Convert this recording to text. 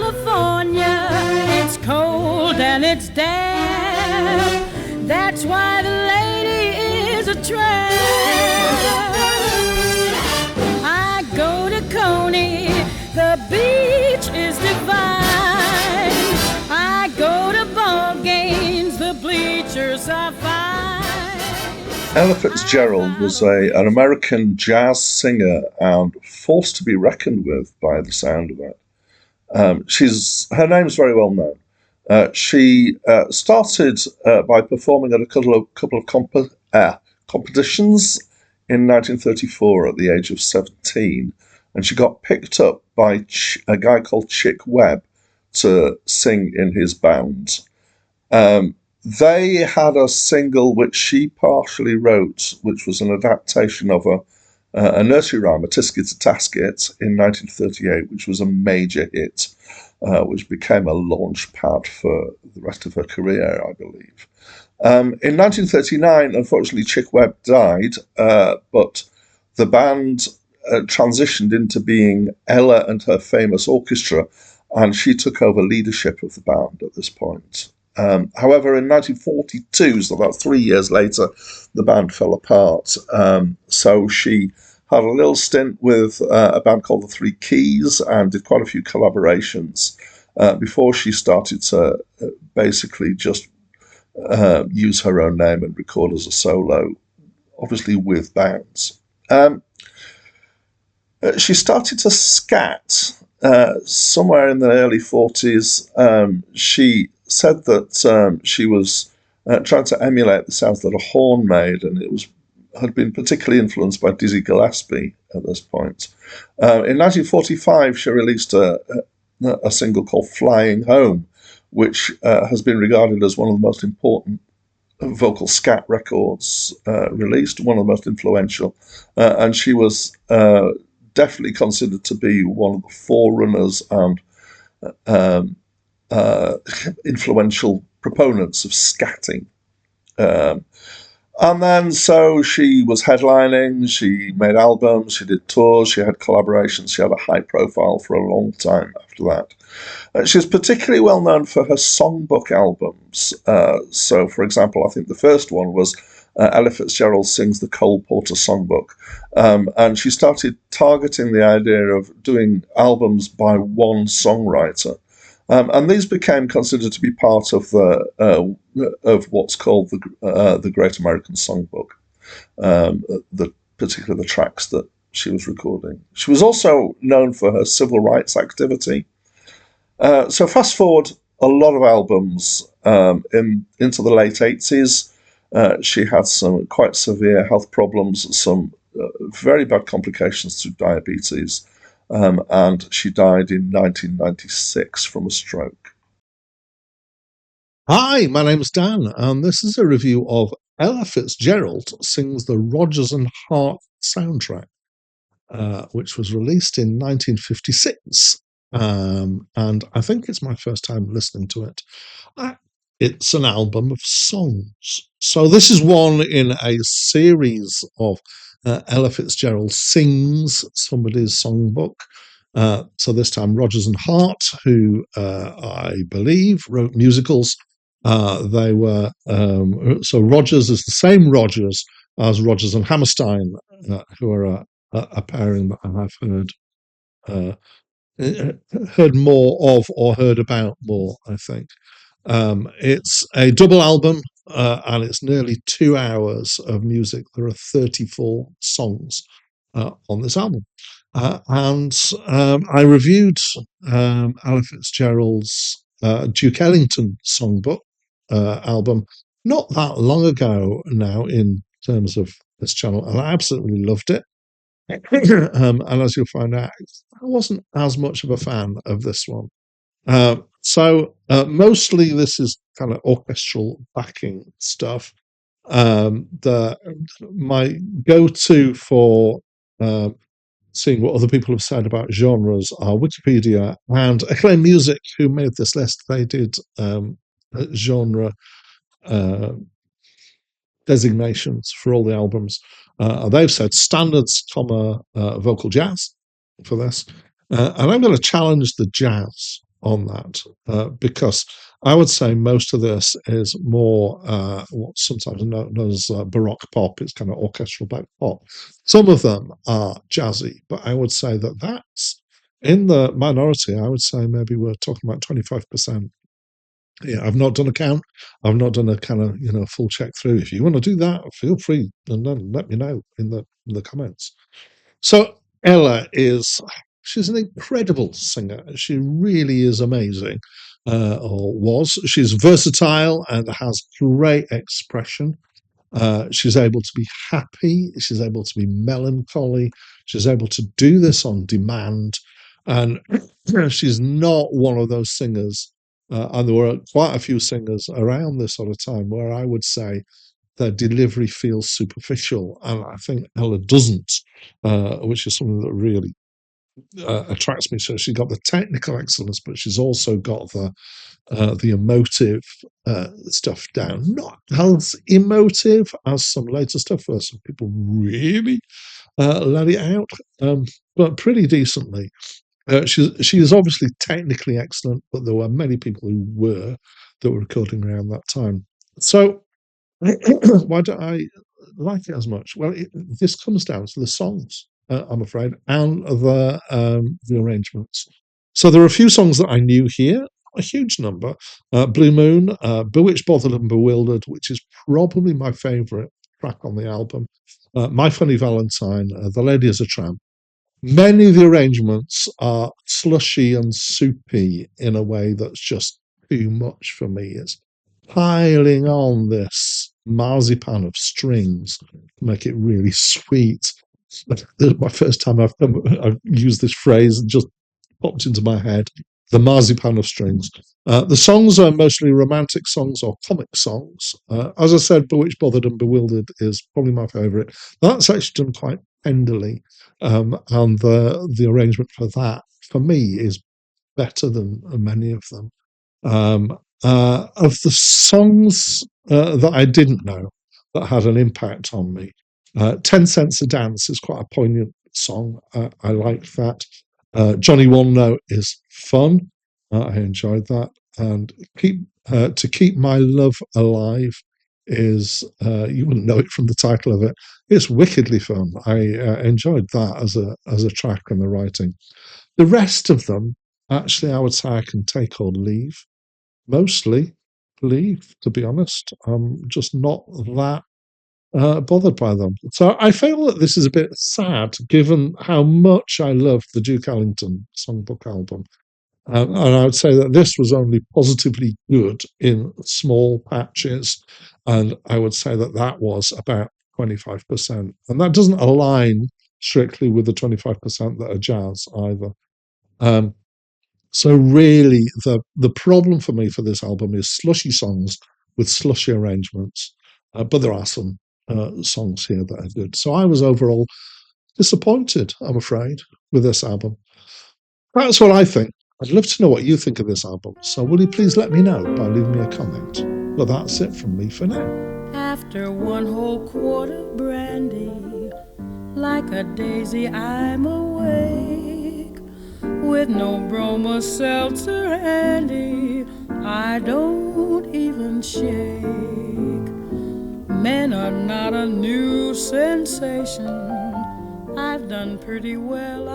California, it's cold and it's damp. That's why the lady is a tramp. I go to Coney, the beach is divine. I go to ball games, the bleachers are fine. Ella Fitzgerald was an American jazz singer and force to be reckoned with by the sound of it. Her name's very well known. She started by performing at a couple of competitions in 1934 at the age of 17, and she got picked up by a guy called Chick Webb to sing in his band. They had a single which she partially wrote, which was an adaptation of a nursery rhyme, a Tisket to Tasket, in 1938, which was a major hit, which became a launch pad for the rest of her career, I believe. In 1939, unfortunately, Chick Webb died, but the band transitioned into being Ella and her famous orchestra, and she took over leadership of the band at this point. However, in 1942, so that's 3 years later, the band fell apart. So she had a little stint with a band called the Three Keys and did quite a few collaborations before she started to basically just use her own name and record as a solo, obviously with bands. She started to scat somewhere in the early 40s. She said that she was trying to emulate the sounds that a horn made, and had been particularly influenced by Dizzy Gillespie at this point. In 1945, she released a single called Flying Home, which has been regarded as one of the most important vocal scat records released, one of the most influential, and she was definitely considered to be one of the forerunners and influential proponents of scatting. And then so she was headlining, she made albums, she did tours, she had collaborations, she had a high profile for a long time after that. She was particularly well known for her songbook albums. So, for example, I think the first one was Ella Fitzgerald Sings the Cole Porter Songbook. And she started targeting the idea of doing albums by one songwriter. And these became considered to be part of what's called the Great American Songbook, particularly the tracks that she was recording. She was also known for her civil rights activity. So fast forward a lot of albums into the late 80s. She had some quite severe health problems, some very bad complications through diabetes. And she died in 1996 from a stroke. Hi, my name's Dan, and this is a review of Ella Fitzgerald Sings the Rodgers and Hart soundtrack, which was released in 1956. And I think it's my first time listening to it. It's an album of songs. So this is one in a series of Ella Fitzgerald Sings Somebody's Songbook. So this time Rodgers and Hart, who I believe wrote musicals. They were so Rodgers is the same Rodgers as Rodgers and Hammerstein, who are a pairing that I've heard more of or heard about more, I think. It's a double album, and it's nearly 2 hours of music. There are 34 songs on this album. And I reviewed Ella Fitzgerald's Duke Ellington Songbook album not that long ago now in terms of this channel, and I absolutely loved it. And as you'll find out, I wasn't as much of a fan of this one. So mostly this is kind of orchestral backing stuff. My go-to for seeing what other people have said about genres are Wikipedia and Acclaimed Music, who made this list. They did genre designations for all the albums. They've said standards, vocal jazz for this. And I'm going to challenge the jazz on that because I would say most of this is more what's sometimes known as Baroque pop. It's kind of orchestral back pop. Some of them are jazzy, but I would say that that's in the minority. I would say maybe we're talking about 25%. Yeah, I've not done a count. I've not done a kind of full check through. If you want to do that, feel free and then let me know in the comments. So Ella she's an incredible singer. She really is amazing, or was. She's versatile and has great expression. She's able to be happy. She's able to be melancholy. She's able to do this on demand. And she's not one of those singers. And there were quite a few singers around this sort of time where I would say their delivery feels superficial. And I think Ella doesn't, which is something that really attracts me. So she's got the technical excellence, but she's also got the emotive stuff down. Not as emotive as some later stuff where some people really let it out, but pretty decently. She is obviously technically excellent, but there were many people that were recording around that time. So why don't I like it as much? Well, this comes down to the songs, I'm afraid, and the arrangements. So there are a few songs that I knew here, a huge number. Blue Moon, Bewitched, Bothered and Bewildered, which is probably my favourite track on the album. My Funny Valentine, The Lady is a Tramp. Many of the arrangements are slushy and soupy in a way that's just too much for me. It's piling on this marzipan of strings to make it really sweet. My first time I've used this phrase, it just popped into my head. The marzipan of strings. The songs are mostly romantic songs or comic songs. As I said, Bewitched, Bothered and Bewildered is probably my favourite. That's actually done quite tenderly. And the arrangement for that, for me, is better than many of them. Of the songs that I didn't know that had an impact on me, 10 Cents a Dance is quite a poignant song. I liked that. Johnny One Note is fun. I enjoyed that. And To Keep My Love Alive is, you wouldn't know it from the title of it. It's wickedly fun. I enjoyed that as a track and the writing. The rest of them, actually, I would say I can take or leave. Mostly leave, to be honest. I'm just not that bothered by them. So I feel that this is a bit sad, given how much I love the Duke Ellington Songbook album. And I would say that this was only positively good in small patches. And I would say that that was about 25%. And that doesn't align strictly with the 25% that are jazz either. So really, the problem for me for this album is slushy songs with slushy arrangements. But there are some songs here that are good. So I was overall disappointed, I'm afraid, with this album. That's what I think. I'd love to know what you think of this album. So will you please let me know by leaving me a comment? Well, that's it from me for now. After one whole quart of brandy, like a daisy I'm awake, with no broma seltzer handy, I don't even shake. Men are not a new sensation, I've done pretty well,